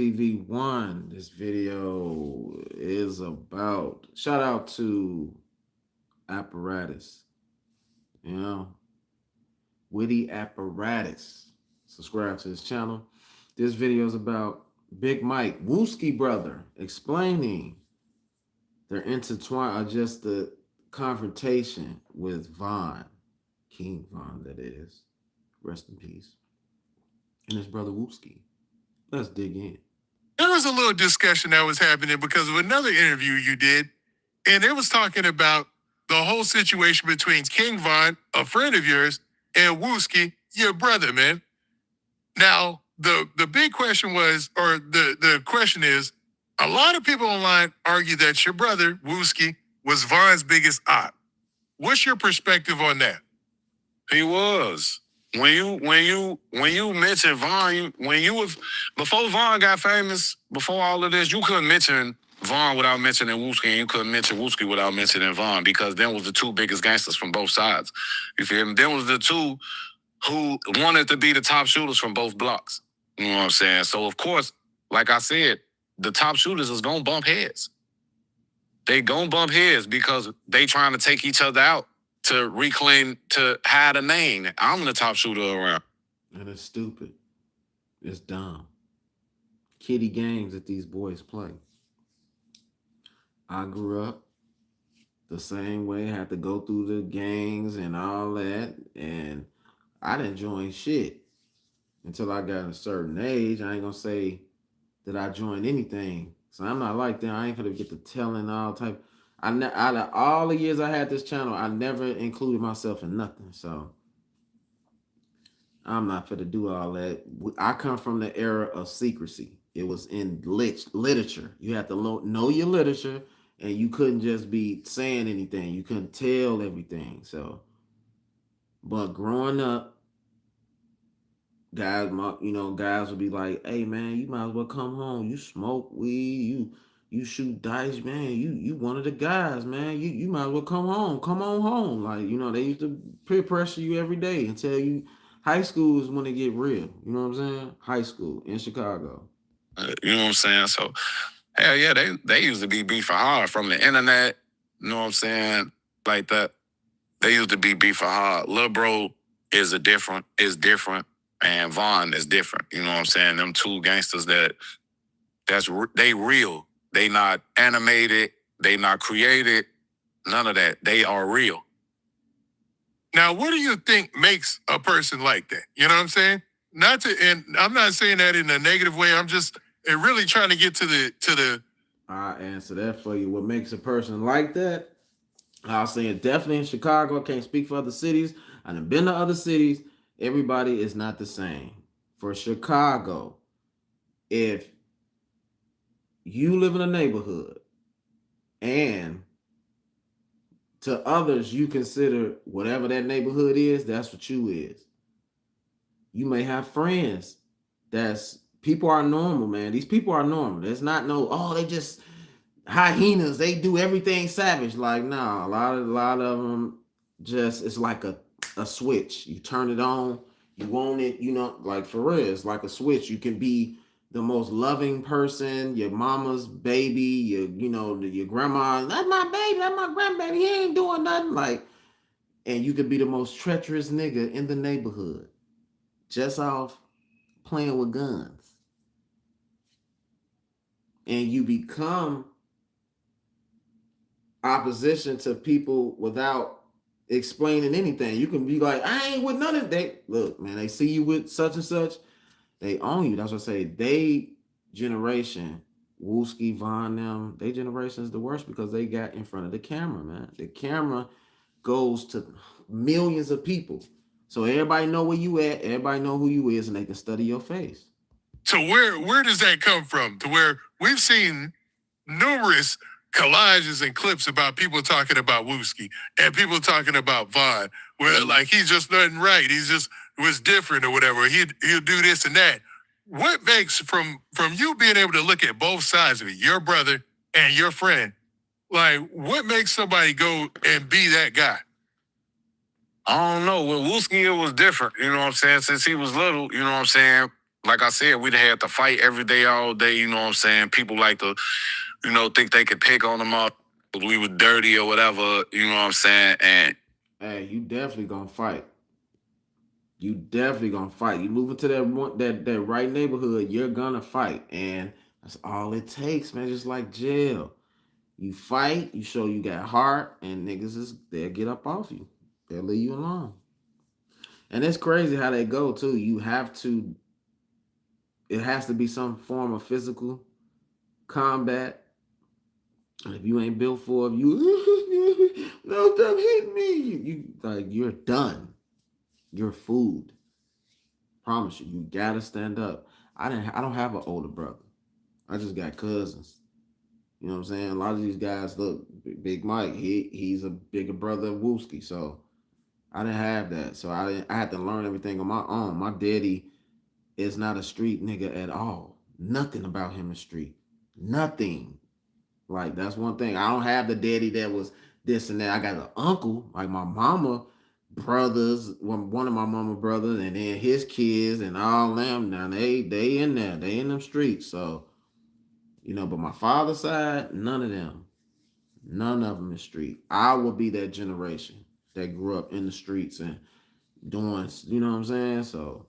TV1. This video is about shout out to Apparatus. You know, Witty Apparatus. Subscribe to his channel. This video is about Big Mike, Wooski brother, explaining their intertwine, or just the confrontation with Von, King Von, that is. Rest in peace. And his brother Wooski. Let's dig in. There was a little discussion that was happening because of another interview you did, and it was talking about the whole situation between King Von, a friend of yours, and Wooski, your brother, man. Now, the big question was, or the question is, a lot of people online argue that your brother, Wooski, was Von's biggest op. What's your perspective on that? He was. When you mention Von, before Von got famous, before all of this, you couldn't mention Von without mentioning Wooski, and you couldn't mention Wooski without mentioning Von, because them was the two biggest gangsters from both sides. You feel me? Them was the two who wanted to be the top shooters from both blocks. You know what I'm saying? So of course, like I said, the top shooters is gonna bump heads. They gonna bump heads because they trying to take each other out to reclaim, to hide a name. I'm the top shooter around. And it's stupid. It's dumb. Kiddie games that these boys play. I grew up the same way, had to go through the gangs and all that, and I didn't join shit until I got a certain age. I ain't gonna say that I joined anything. So I'm not like that. I ain't gonna get to telling all type. Out of all the years I had this channel, I never included myself in nothing. So I'm not finna do all that. I come from the era of secrecy. It was in literature. You have to know your literature, and you couldn't just be saying anything. You couldn't tell everything. So, but growing up, guys would be like, "Hey man, you might as well come home. You smoke weed, you shoot dice, man. You one of the guys, man. You might as well come home. Come on home." Like, they used to peer pressure you every day and tell you high school is when it get real. You know what I'm saying? High school in Chicago. You know what I'm saying? So, hell yeah, they used to be beefing hard from the internet. You know what I'm saying? Like that. They used to be beefing hard. Lil Bro is different, and Von is different. You know what I'm saying? Them two gangsters they real. They not animated. They not created. None of that. They are real. Now, what do you think makes a person like that? You know what I'm saying? And I'm not saying that in a negative way. I'm just really trying to get to the. I'll answer that for you. What makes a person like that? I'll say it definitely in Chicago. I can't speak for other cities. I've been to other cities. Everybody is not the same. For Chicago, if you live in a neighborhood and to others you consider whatever that neighborhood is, that's what you is. You may have friends people are normal, man. These people are normal. There's not they just hyenas. They do everything savage. Like, nah, a lot of them just, it's like a switch. You turn it on, you want it, like for real, it's like a switch. You can be the most loving person, your mama's baby, your grandma, that's my baby, that's my grandbaby, he ain't doing nothing. Like, and you could be the most treacherous nigga in the neighborhood just off playing with guns. And you become opposition to people without explaining anything. You can be like, I ain't with none of that. Look, man, they see you with such and such, they own you. That's what I say. They generation, Wooski, Von, them, they generation is the worst because they got in front of the camera, man. The camera goes to millions of people. So everybody know where you at, everybody know who you is, and they can study your face. So where does that come from? To where we've seen numerous collages and clips about people talking about Wooski and people talking about Von, where like he's just nothing right. He's just was different or whatever. He'll do this and that. What makes from you being able to look at both sides of it, your brother and your friend, like what makes somebody go and be that guy? I don't know. With Wooski, it was different. You know what I'm saying? Since he was little, you know what I'm saying? like I said, we'd had to fight every day, all day. You know what I'm saying? People like to, think they could pick on them all. We were dirty or whatever. You know what I'm saying? And Hey, you definitely gonna fight. You definitely gonna fight. You move into that right neighborhood, you're gonna fight, and that's all it takes, man. Just like jail, you fight, you show you got heart, and niggas they'll get up off you. They'll leave you alone. And it's crazy how they go too. You have to. It has to be some form of physical combat. And if you ain't built for it, you no stop hitting me. You like you're done. You're food. Promise you, you gotta stand up. I don't have an older brother. I just got cousins. You know what I'm saying? A lot of these guys, look, Big Mike, he's a bigger brother of Wooski. So I didn't have that. So I had to learn everything on my own. My daddy is not a street nigga at all. Nothing about him is street. Nothing. Like that's one thing. I don't have the daddy that was this and that. I got an uncle, like my mama brothers, one of my mama brothers, and then his kids and all them. Now they in there, they in them streets. So but my father's side, none of them, none of them is street. I will be that generation that grew up in the streets and doing, you know what I'm saying? So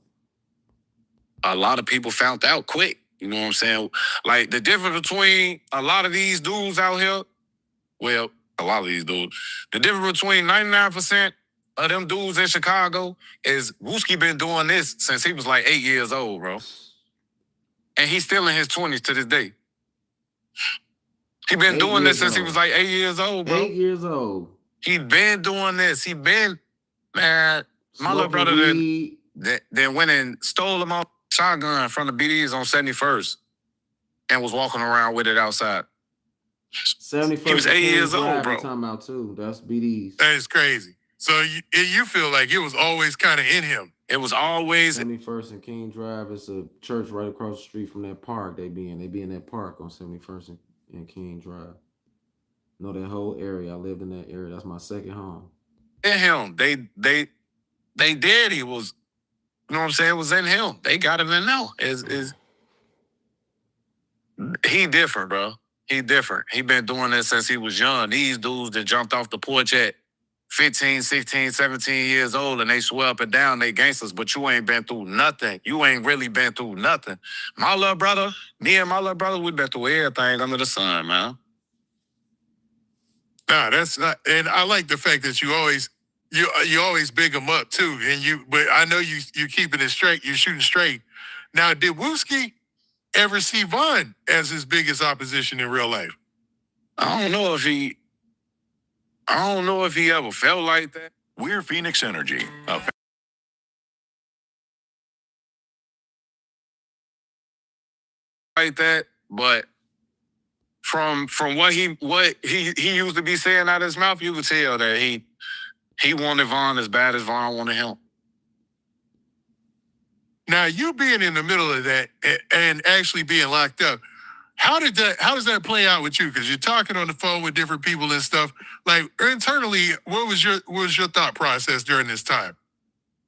a lot of people found out quick. You know what I'm saying? Like the difference between a lot of these dudes out here, well, a lot of these dudes, the difference between 99% of them dudes in Chicago is Wooski been doing this since he was like 8 years old, bro. And he's still in his 20s to this day. He been doing this since he was like 8 years old, bro. 8 years old. He been doing this. He been, man, my little brother then went and stole him off shotgun from the BDs on 71st and was walking around with it outside. 71st. He was 8 years old, bro. Talking about too. That's BDs. That is crazy. So you feel like it was always kind of in him. It was always 71st and King Drive. It's a church right across the street from that park. They be in that park on 71st and King Drive. Know that whole area. I lived in that area. That's my second home. In him. They daddy was, you know what I'm saying? It was in him. They got him in now. He different, bro. He different. He been doing this since he was young. These dudes that jumped off the porch at 15, 16, 17 years old and they swear up and down they gangsters, but you ain't been through nothing. You ain't really been through nothing. My little brother, me and my little brother, we been through everything under the sun, man. Nah, that's not, and I like the fact that you always big them up too. But I know you keeping it straight, you're shooting straight. Now, did Wooski ever see Von as his biggest opposition in real life? I don't know if he ever felt like that. We're Phoenix Energy. Like that, but from what he used to be saying out of his mouth, you could tell that he wanted Von as bad as Von wanted him. Now, you being in the middle of that and actually being locked up, how does that play out with you? Because you're talking on the phone with different people and stuff. Like internally, what was your thought process during this time?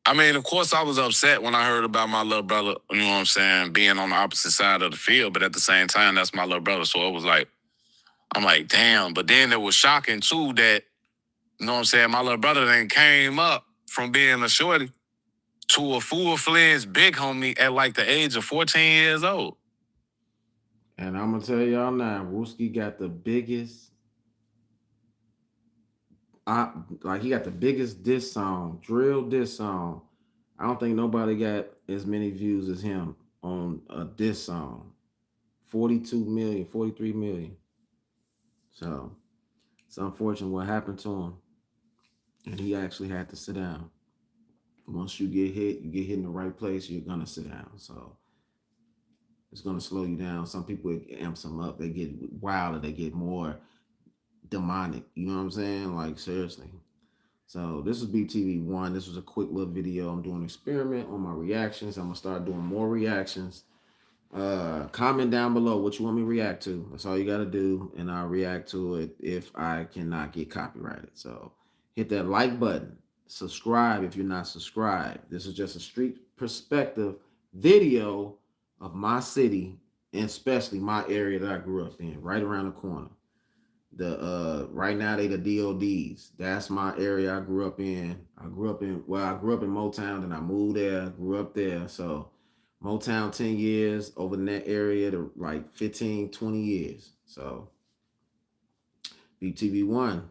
I mean, of course, I was upset when I heard about my little brother, you know what I'm saying, being on the opposite side of the field. But at the same time, that's my little brother. So it was like, I'm like, damn. But then it was shocking, too, that, you know what I'm saying, my little brother then came up from being a shorty to a full-fledged big homie at like the age of 14 years old. And I'm going to tell y'all now, Wooski got the biggest, he got the biggest diss song, drill diss song. I don't think nobody got as many views as him on a diss song. 42 million, 43 million. So it's unfortunate what happened to him. And he actually had to sit down. Once you get hit in the right place, you're going to sit down. So it's going to slow you down. Some people, it amps them up. They get wilder. They get more demonic. You know what I'm saying? Like, seriously. So this was BTV 1. This was a quick little video. I'm doing an experiment on my reactions. I'm going to start doing more reactions. Comment down below what you want me to react to. That's all you got to do. And I'll react to it if I cannot get copyrighted. So hit that like button. Subscribe if you're not subscribed. This is just a street perspective video of my city and especially my area that I grew up in, right around the corner. The right now they the DODs. That's my area I grew up in. I grew up in Motown, then I moved there, grew up there. So Motown 10 years, over in that area to like 15, 20 years. So BTV1,